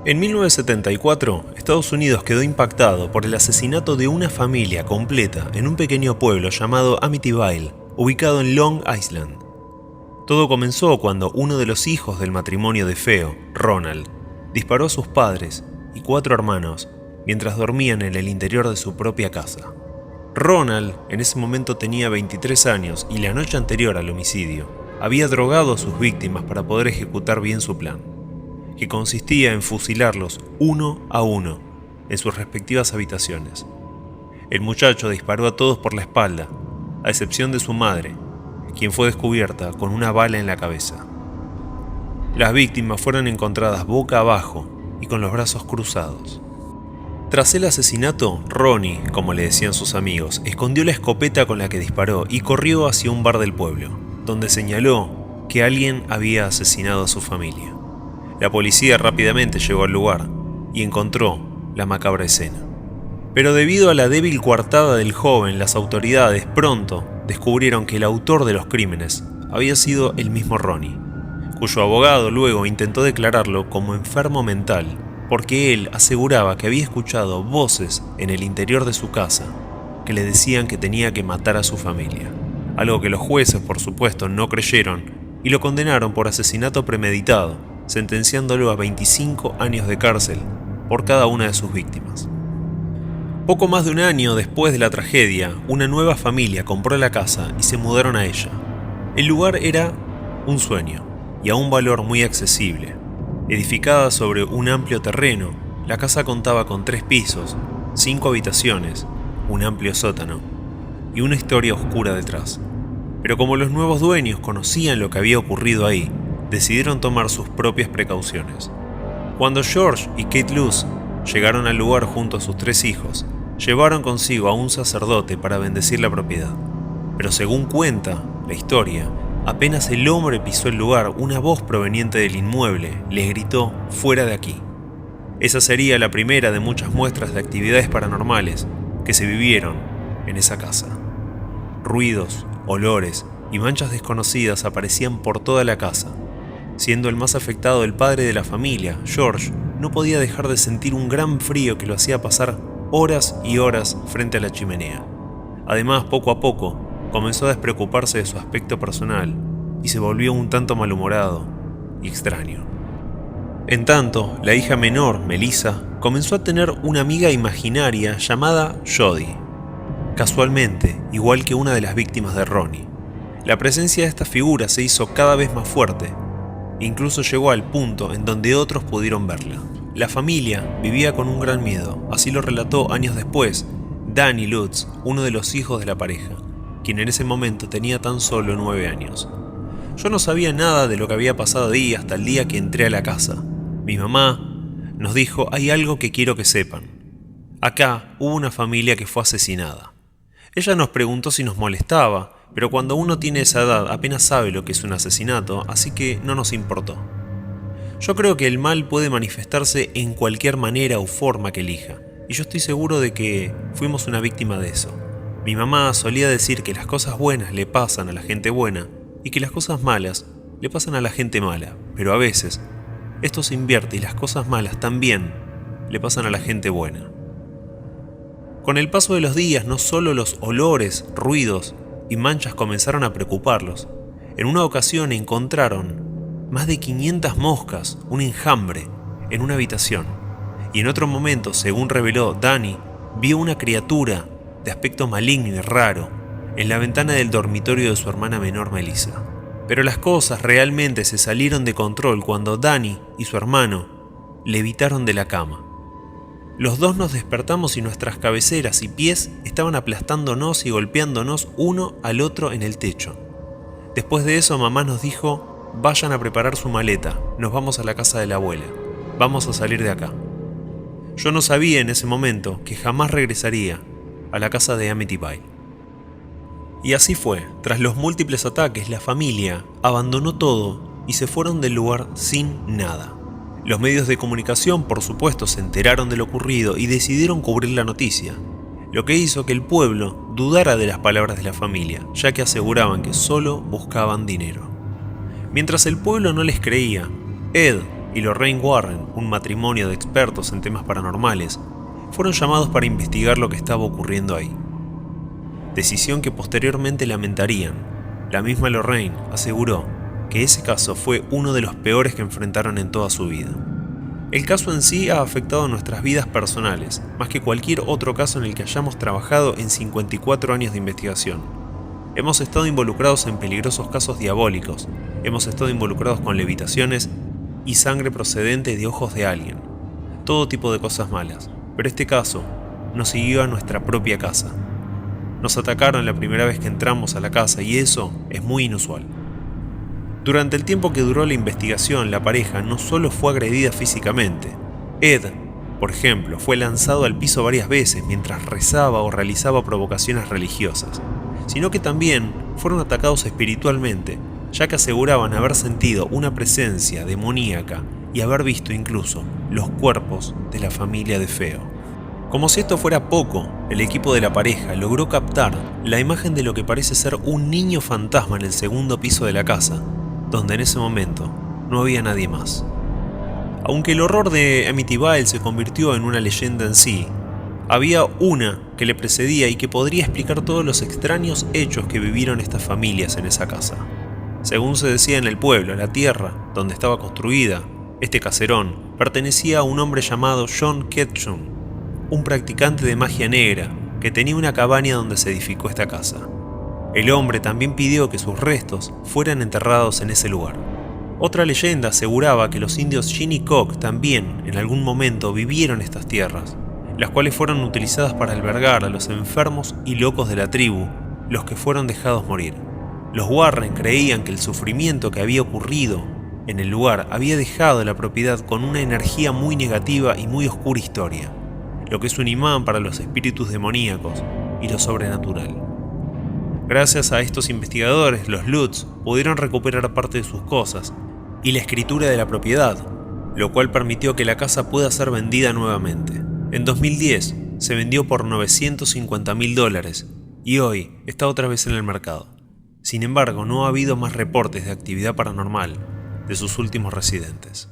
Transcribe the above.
En 1974, Estados Unidos quedó impactado por el asesinato de una familia completa en un pequeño pueblo llamado Amityville, ubicado en Long Island. Todo comenzó cuando uno de los hijos del matrimonio de feo, Ronald, disparó a sus padres y 4 hermanos mientras dormían en el interior de su propia casa. Ronald en ese momento tenía 23 años y la noche anterior al homicidio había drogado a sus víctimas para poder ejecutar bien su plan, que consistía en fusilarlos uno a uno en sus respectivas habitaciones. El muchacho disparó a todos por la espalda, a excepción de su madre, quien fue descubierta con una bala en la cabeza. Las víctimas fueron encontradas boca abajo y con los brazos cruzados. Tras el asesinato, Ronnie, como le decían sus amigos, escondió la escopeta con la que disparó y corrió hacia un bar del pueblo, donde señaló que alguien había asesinado a su familia. La policía rápidamente llegó al lugar y encontró la macabra escena. Pero debido a la débil coartada del joven, las autoridades pronto descubrieron que el autor de los crímenes había sido el mismo Ronnie, cuyo abogado luego intentó declararlo como enfermo mental porque él aseguraba que había escuchado voces en el interior de su casa que le decían que tenía que matar a su familia, algo que los jueces por supuesto no creyeron y lo condenaron por asesinato premeditado, sentenciándolo a 25 años de cárcel por cada una de sus víctimas. Poco más de un año después de la tragedia, una nueva familia compró la casa y se mudaron a ella. El lugar era un sueño y a un valor muy accesible. Edificada sobre un amplio terreno, la casa contaba con 3 pisos, 5 habitaciones, un amplio sótano y una historia oscura detrás. Pero como los nuevos dueños conocían lo que había ocurrido ahí, decidieron tomar sus propias precauciones. Cuando George y Kate Luz llegaron al lugar junto a sus 3 hijos, llevaron consigo a un sacerdote para bendecir la propiedad. Pero según cuenta la historia, apenas el hombre pisó el lugar, una voz proveniente del inmueble le gritó «fuera de aquí». Esa sería la primera de muchas muestras de actividades paranormales que se vivieron en esa casa. Ruidos, olores y manchas desconocidas aparecían por toda la casa. Siendo el más afectado el padre de la familia, George no podía dejar de sentir un gran frío que lo hacía pasar horas y horas frente a la chimenea. Además, poco a poco, comenzó a despreocuparse de su aspecto personal y se volvió un tanto malhumorado y extraño. En tanto, la hija menor, Melissa, comenzó a tener una amiga imaginaria llamada Jodie, casualmente, igual que una de las víctimas de Ronnie. La presencia de esta figura se hizo cada vez más fuerte, e incluso llegó al punto en donde otros pudieron verla. La familia vivía con un gran miedo, así lo relató años después Danny Lutz, uno de los hijos de la pareja, quien en ese momento tenía tan solo 9 años. Yo no sabía nada de lo que había pasado ahí hasta el día que entré a la casa. Mi mamá nos dijo, hay algo que quiero que sepan. Acá hubo una familia que fue asesinada. Ella nos preguntó si nos molestaba, pero cuando uno tiene esa edad apenas sabe lo que es un asesinato, así que no nos importó. Yo creo que el mal puede manifestarse en cualquier manera o forma que elija, y yo estoy seguro de que fuimos una víctima de eso. Mi mamá solía decir que las cosas buenas le pasan a la gente buena y que las cosas malas le pasan a la gente mala, pero a veces esto se invierte y las cosas malas también le pasan a la gente buena. Con el paso de los días, no solo los olores, ruidos y manchas comenzaron a preocuparlos. En una ocasión encontraron más de 500 moscas, un enjambre, en una habitación. Y en otro momento, según reveló Danny, vio una criatura de aspecto maligno y raro en la ventana del dormitorio de su hermana menor Melissa. Pero las cosas realmente se salieron de control cuando Danny y su hermano levitaron de la cama. Los dos nos despertamos y nuestras cabeceras y pies estaban aplastándonos y golpeándonos uno al otro en el techo. Después de eso, mamá nos dijo, vayan a preparar su maleta, nos vamos a la casa de la abuela, vamos a salir de acá. Yo no sabía en ese momento que jamás regresaría a la casa de Amityville. Y así fue, tras los múltiples ataques, la familia abandonó todo y se fueron del lugar sin nada. Los medios de comunicación, por supuesto, se enteraron de lo ocurrido y decidieron cubrir la noticia, lo que hizo que el pueblo dudara de las palabras de la familia, ya que aseguraban que solo buscaban dinero. Mientras el pueblo no les creía, Ed, y Lorraine Warren, un matrimonio de expertos en temas paranormales, fueron llamados para investigar lo que estaba ocurriendo ahí. Decisión que posteriormente lamentarían. La misma Lorraine aseguró que ese caso fue uno de los peores que enfrentaron en toda su vida. El caso en sí ha afectado nuestras vidas personales, más que cualquier otro caso en el que hayamos trabajado en 54 años de investigación. Hemos estado involucrados en peligrosos casos diabólicos, hemos estado involucrados con levitaciones y sangre procedente de ojos de alguien. Todo tipo de cosas malas, pero este caso nos siguió a nuestra propia casa. Nos atacaron la primera vez que entramos a la casa y eso es muy inusual. Durante el tiempo que duró la investigación, la pareja no solo fue agredida físicamente. Ed, por ejemplo, fue lanzado al piso varias veces mientras rezaba o realizaba provocaciones religiosas, sino que también fueron atacados espiritualmente, ya que aseguraban haber sentido una presencia demoníaca y haber visto incluso los cuerpos de la familia de Feo. Como si esto fuera poco, el equipo de la pareja logró captar la imagen de lo que parece ser un niño fantasma en el segundo piso de la casa, donde en ese momento no había nadie más. Aunque el horror de Amityville se convirtió en una leyenda en sí, había una que le precedía y que podría explicar todos los extraños hechos que vivieron estas familias en esa casa. Según se decía en el pueblo, la tierra donde estaba construida este caserón pertenecía a un hombre llamado John Ketchum, un practicante de magia negra que tenía una cabaña donde se edificó esta casa. El hombre también pidió que sus restos fueran enterrados en ese lugar. Otra leyenda aseguraba que los indios Shinnecock también en algún momento vivieron estas tierras, las cuales fueron utilizadas para albergar a los enfermos y locos de la tribu, los que fueron dejados morir. Los Warren creían que el sufrimiento que había ocurrido en el lugar había dejado la propiedad con una energía muy negativa y muy oscura historia, lo que es un imán para los espíritus demoníacos y lo sobrenatural. Gracias a estos investigadores, los Lutz pudieron recuperar parte de sus cosas y la escritura de la propiedad, lo cual permitió que la casa pueda ser vendida nuevamente. En 2010 se vendió por $950.000 y hoy está otra vez en el mercado. Sin embargo, no ha habido más reportes de actividad paranormal de sus últimos residentes.